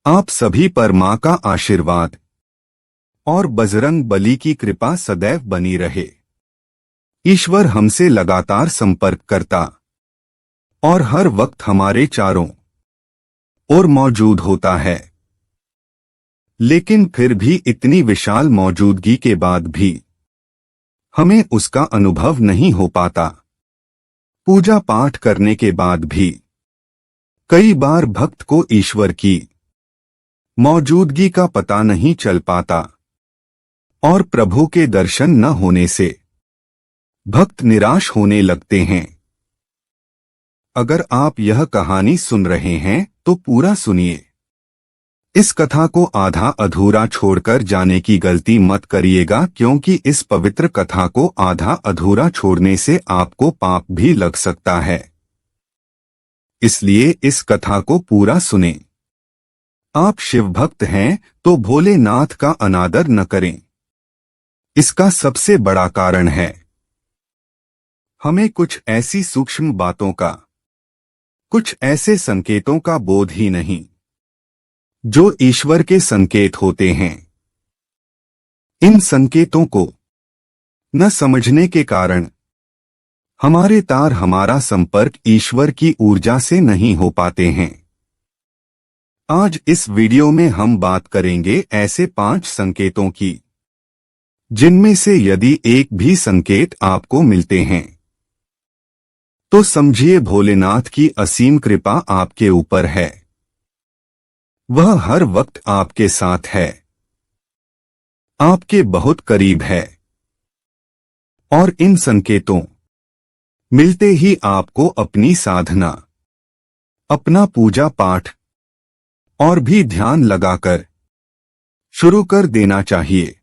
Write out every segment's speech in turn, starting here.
आप सभी पर मां का आशीर्वाद और बजरंग बली की कृपा सदैव बनी रहे। ईश्वर हमसे लगातार संपर्क करता और हर वक्त हमारे चारों ओर मौजूद होता है। लेकिन फिर भी इतनी विशाल मौजूदगी के बाद भी हमें उसका अनुभव नहीं हो पाता। पूजा पाठ करने के बाद भी कई बार भक्त को ईश्वर की मौजूदगी का पता नहीं चल पाता और प्रभु के दर्शन न होने से भक्त निराश होने लगते हैं। अगर आप यह कहानी सुन रहे हैं तो पूरा सुनिए। इस कथा को आधा अधूरा छोड़कर जाने की गलती मत करिएगा, क्योंकि इस पवित्र कथा को आधा अधूरा छोड़ने से आपको पाप भी लग सकता है। इसलिए इस कथा को पूरा सुनें। आप शिव भक्त हैं तो भोलेनाथ का अनादर न करें। इसका सबसे बड़ा कारण है हमें कुछ ऐसी सूक्ष्म बातों का, कुछ ऐसे संकेतों का बोध ही नहीं जो ईश्वर के संकेत होते हैं। इन संकेतों को न समझने के कारण हमारे तार, हमारा संपर्क ईश्वर की ऊर्जा से नहीं हो पाते हैं। आज इस वीडियो में हम बात करेंगे ऐसे 5 संकेतों की, जिनमें से यदि एक भी संकेत आपको मिलते हैं तो समझिए भोलेनाथ की असीम कृपा आपके ऊपर है। वह हर वक्त आपके साथ है, आपके बहुत करीब है। और इन संकेतों मिलते ही आपको अपनी साधना, अपना पूजा पाठ और भी ध्यान लगाकर शुरू कर देना चाहिए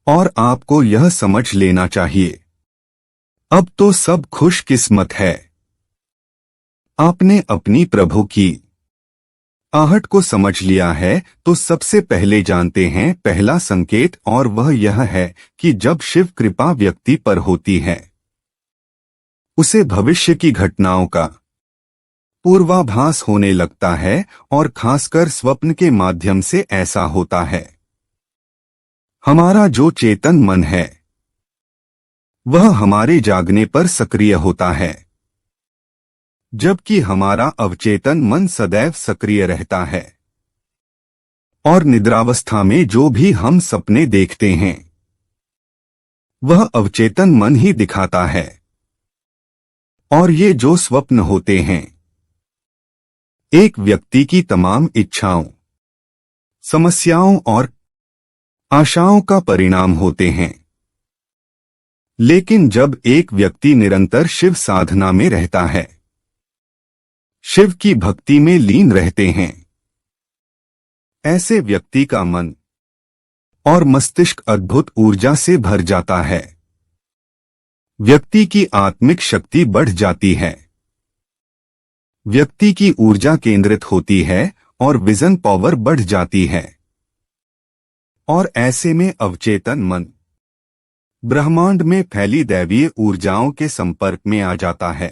और आपको यह समझ लेना चाहिए, अब तो सब खुशकिस्मत है। आपने अपनी प्रभु की आहट को समझ लिया है। तो सबसे पहले जानते हैं पहला संकेत, और वह यह है कि जब शिव कृपा व्यक्ति पर होती है उसे भविष्य की घटनाओं का पूर्वाभास होने लगता है, और खासकर स्वप्न के माध्यम से ऐसा होता है। हमारा जो चेतन मन है वह हमारे जागने पर सक्रिय होता है, जबकि हमारा अवचेतन मन सदैव सक्रिय रहता है। और निद्रावस्था में जो भी हम सपने देखते हैं वह अवचेतन मन ही दिखाता है। और ये जो स्वप्न होते हैं एक व्यक्ति की तमाम इच्छाओं, समस्याओं और आशाओं का परिणाम होते हैं। लेकिन जब एक व्यक्ति निरंतर शिव साधना में रहता है, शिव की भक्ति में लीन रहते हैं, ऐसे व्यक्ति का मन और मस्तिष्क अद्भुत ऊर्जा से भर जाता है। व्यक्ति की आत्मिक शक्ति बढ़ जाती है, व्यक्ति की ऊर्जा केंद्रित होती है और विजन पावर बढ़ जाती है। और ऐसे में अवचेतन मन ब्रह्मांड में फैली दैवीय ऊर्जाओं के संपर्क में आ जाता है,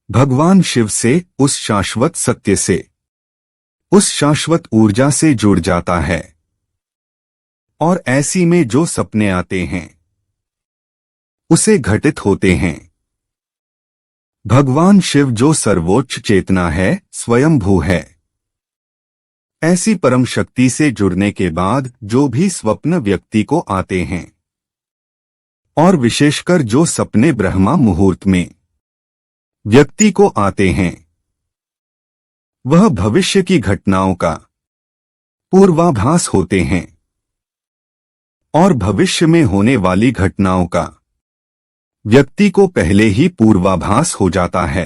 भगवान शिव से, उस शाश्वत सत्य से, उस शाश्वत ऊर्जा से जुड़ जाता है। और ऐसी में जो सपने आते हैं उसे घटित होते हैं। भगवान शिव जो सर्वोच्च चेतना है, स्वयंभू है, ऐसी परम शक्ति से जुड़ने के बाद जो भी स्वप्न व्यक्ति को आते हैं, और विशेषकर जो सपने ब्रह्मा मुहूर्त में व्यक्ति को आते हैं, वह भविष्य की घटनाओं का पूर्वाभास होते हैं। और भविष्य में होने वाली घटनाओं का व्यक्ति को पहले ही पूर्वाभास हो जाता है,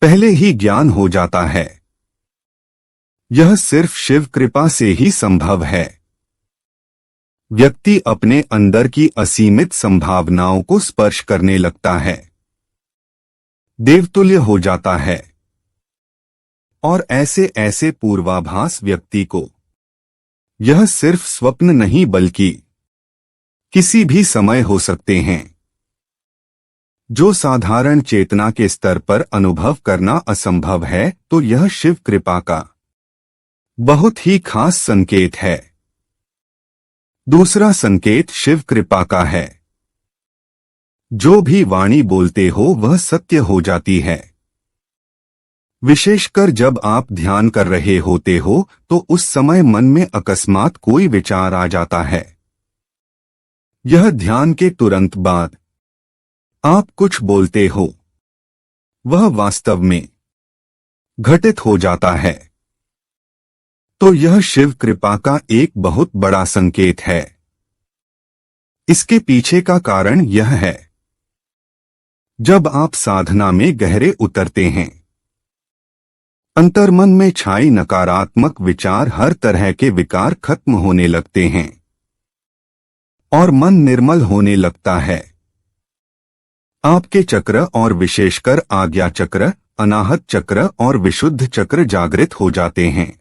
पहले ही ज्ञान हो जाता है। यह सिर्फ शिव कृपा से ही संभव है। व्यक्ति अपने अंदर की असीमित संभावनाओं को स्पर्श करने लगता है, देवतुल्य हो जाता है। और ऐसे ऐसे पूर्वाभास व्यक्ति को यह सिर्फ स्वप्न नहीं बल्कि किसी भी समय हो सकते हैं। जो साधारण चेतना के स्तर पर अनुभव करना असंभव है, तो यह शिव कृपा का बहुत ही खास संकेत है। दूसरा संकेत शिव कृपा का है। जो भी वाणी बोलते हो वह सत्य हो जाती है। विशेषकर जब आप ध्यान कर रहे होते हो तो उस समय मन में अकस्मात कोई विचार आ जाता है। यह ध्यान के तुरंत बाद आप कुछ बोलते हो, वह वास्तव में घटित हो जाता है। तो यह शिव कृपा का एक बहुत बड़ा संकेत है। इसके पीछे का कारण यह है, जब आप साधना में गहरे उतरते हैं, अंतर्मन में छाई नकारात्मक विचार, हर तरह के विकार खत्म होने लगते हैं और मन निर्मल होने लगता है। आपके चक्र और विशेषकर आज्ञा चक्र, अनाहत चक्र और विशुद्ध चक्र जागृत हो जाते हैं,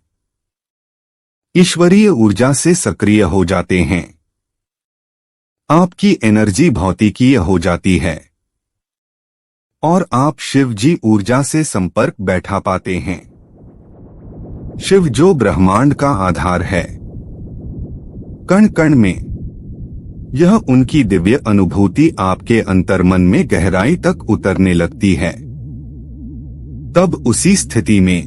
ईश्वरीय ऊर्जा से सक्रिय हो जाते हैं। आपकी एनर्जी भौतिकीय हो जाती है और आप शिव जी ऊर्जा से संपर्क बैठा पाते हैं। शिव जो ब्रह्मांड का आधार है, कण कण में, यह उनकी दिव्य अनुभूति आपके अंतर्मन में गहराई तक उतरने लगती है। तब उसी स्थिति में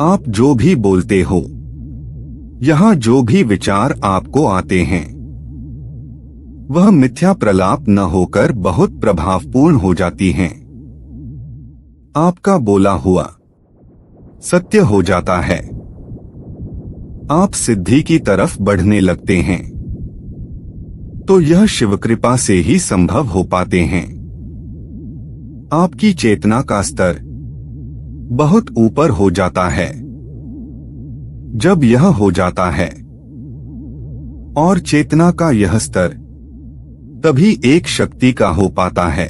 आप जो भी बोलते हो, यहाँ जो भी विचार आपको आते हैं, वह मिथ्या प्रलाप न होकर बहुत प्रभावपूर्ण हो जाती हैं। आपका बोला हुआ सत्य हो जाता है। आप सिद्धि की तरफ बढ़ने लगते हैं। तो यह शिव कृपा से ही संभव हो पाते हैं। आपकी चेतना का स्तर बहुत ऊपर हो जाता है। जब यह हो जाता है और चेतना का यह स्तर तभी एक शक्ति का हो पाता है,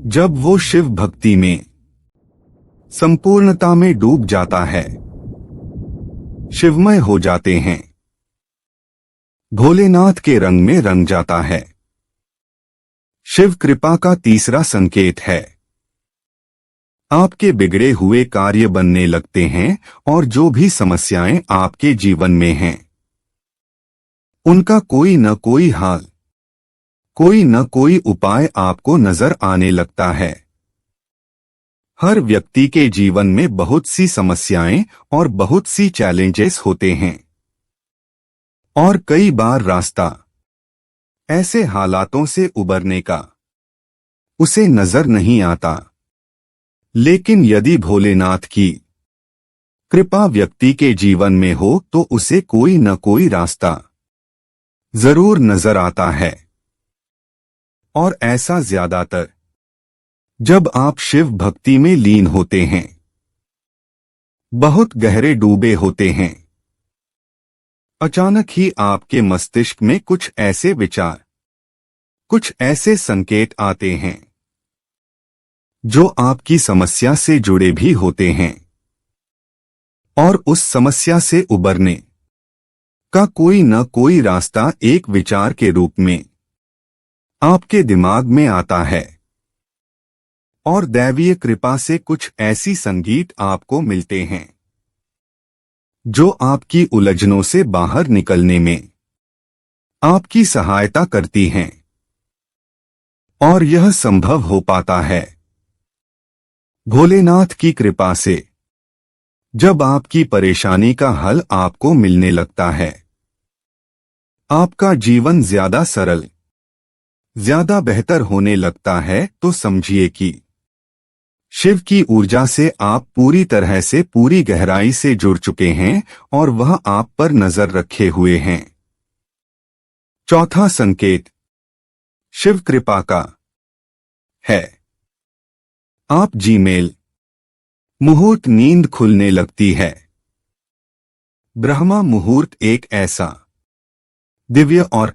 जब वो शिव भक्ति में संपूर्णता में डूब जाता है, शिवमय हो जाते हैं, भोलेनाथ के रंग में रंग जाता है। शिव कृपा का तीसरा संकेत है, आपके बिगड़े हुए कार्य बनने लगते हैं और जो भी समस्याएं आपके जीवन में हैं, उनका कोई न कोई हाल, कोई न कोई उपाय आपको नजर आने लगता है। हर व्यक्ति के जीवन में बहुत सी समस्याएं और बहुत सी चैलेंजेस होते हैं और कई बार रास्ता ऐसे हालातों से उबरने का उसे नजर नहीं आता। लेकिन यदि भोलेनाथ की कृपा व्यक्ति के जीवन में हो तो उसे कोई न कोई रास्ता जरूर नजर आता है। और ऐसा ज्यादातर जब आप शिव भक्ति में लीन होते हैं, बहुत गहरे डूबे होते हैं, अचानक ही आपके मस्तिष्क में कुछ ऐसे विचार, कुछ ऐसे संकेत आते हैं जो आपकी समस्या से जुड़े भी होते हैं और उस समस्या से उबरने का कोई न कोई रास्ता एक विचार के रूप में आपके दिमाग में आता है। और दैवीय कृपा से कुछ ऐसी संगीत आपको मिलते हैं जो आपकी उलझनों से बाहर निकलने में आपकी सहायता करती हैं। और यह संभव हो पाता है भोलेनाथ की कृपा से, जब आपकी परेशानी का हल आपको मिलने लगता है। आपका जीवन ज्यादा सरल, ज्यादा बेहतर होने लगता है। तो समझिए कि शिव की ऊर्जा से आप पूरी तरह से, पूरी गहराई से जुड़ चुके हैं और वह आप पर नजर रखे हुए हैं। चौथा संकेत शिव कृपा का है, आप जीमेल मुहूर्त नींद खुलने लगती है। ब्रह्मा मुहूर्त एक ऐसा दिव्य और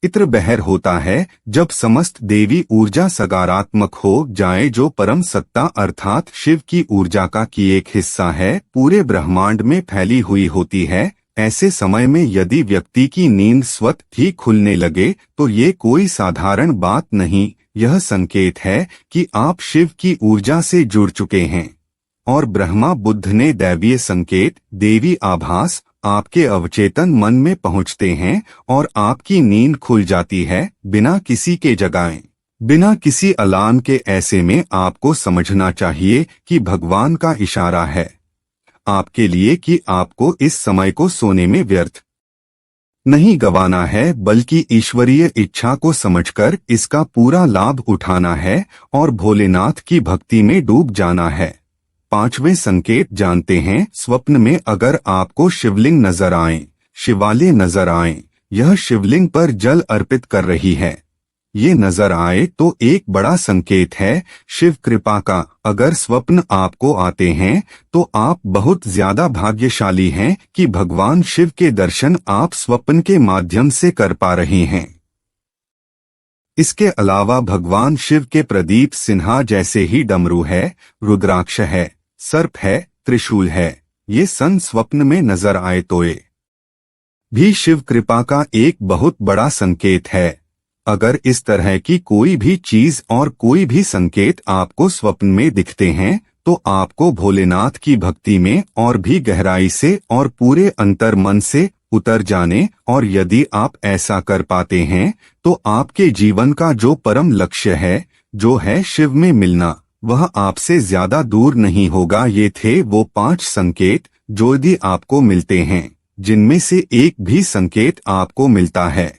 इत्र बहर होता है जब समस्त देवी ऊर्जा सकारात्मक हो जाए, जो परम सत्ता अर्थात शिव की ऊर्जा का की एक हिस्सा है, पूरे ब्रह्मांड में फैली हुई होती है। ऐसे समय में यदि व्यक्ति की नींद स्वतः ही खुलने लगे तो ये कोई साधारण बात नहीं, यह संकेत है कि आप शिव की ऊर्जा से जुड़ चुके हैं। और ब्रह्मा बुद्ध ने दैवीय संकेत, देवी आभास आपके अवचेतन मन में पहुंचते हैं और आपकी नींद खुल जाती है बिना किसी के जगाए, बिना किसी अलार्म के। ऐसे में आपको समझना चाहिए कि भगवान का इशारा है आपके लिए कि आपको इस समय को सोने में व्यर्थ नहीं गंवाना है, बल्कि ईश्वरीय इच्छा को समझकर इसका पूरा लाभ उठाना है और भोलेनाथ की भक्ति में डूब जाना है। 5वें संकेत जानते हैं। स्वप्न में अगर आपको शिवलिंग नजर आए, शिवालय नजर आए, यह शिवलिंग पर जल अर्पित कर रही है, ये नजर आए तो एक बड़ा संकेत है शिव कृपा का। अगर स्वप्न आपको आते हैं तो आप बहुत ज्यादा भाग्यशाली हैं कि भगवान शिव के दर्शन आप स्वप्न के माध्यम से कर पा रहे हैं। इसके अलावा भगवान शिव के प्रदीप सिन्हा जैसे ही डमरू है, रुद्राक्ष है, सर्प है, त्रिशूल है, ये सन स्वप्न में नजर आए तो ये भी शिव कृपा का एक बहुत बड़ा संकेत है। अगर इस तरह की कोई भी चीज और कोई भी संकेत आपको स्वप्न में दिखते हैं तो आपको भोलेनाथ की भक्ति में और भी गहराई से और पूरे अंतर मन से उतर जाने, और यदि आप ऐसा कर पाते हैं तो आपके जीवन का जो परम लक्ष्य है, जो है शिव में मिलना, वह आपसे ज्यादा दूर नहीं होगा। ये थे वो 5 संकेत जो यदि आपको मिलते हैं, जिनमें से एक भी संकेत आपको मिलता है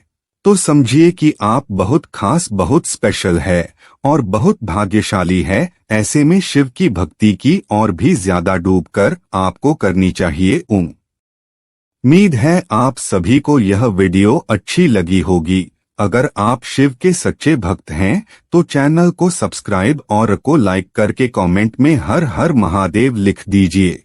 तो समझिए कि आप बहुत खास, बहुत स्पेशल है और बहुत भाग्यशाली है। ऐसे में शिव की भक्ति की और भी ज्यादा डूबकर आपको करनी चाहिए। उम्मीद है आप सभी को यह वीडियो अच्छी लगी होगी। अगर आप शिव के सच्चे भक्त हैं तो चैनल को सब्सक्राइब और को लाइक करके कमेंट में हर हर महादेव लिख दीजिए।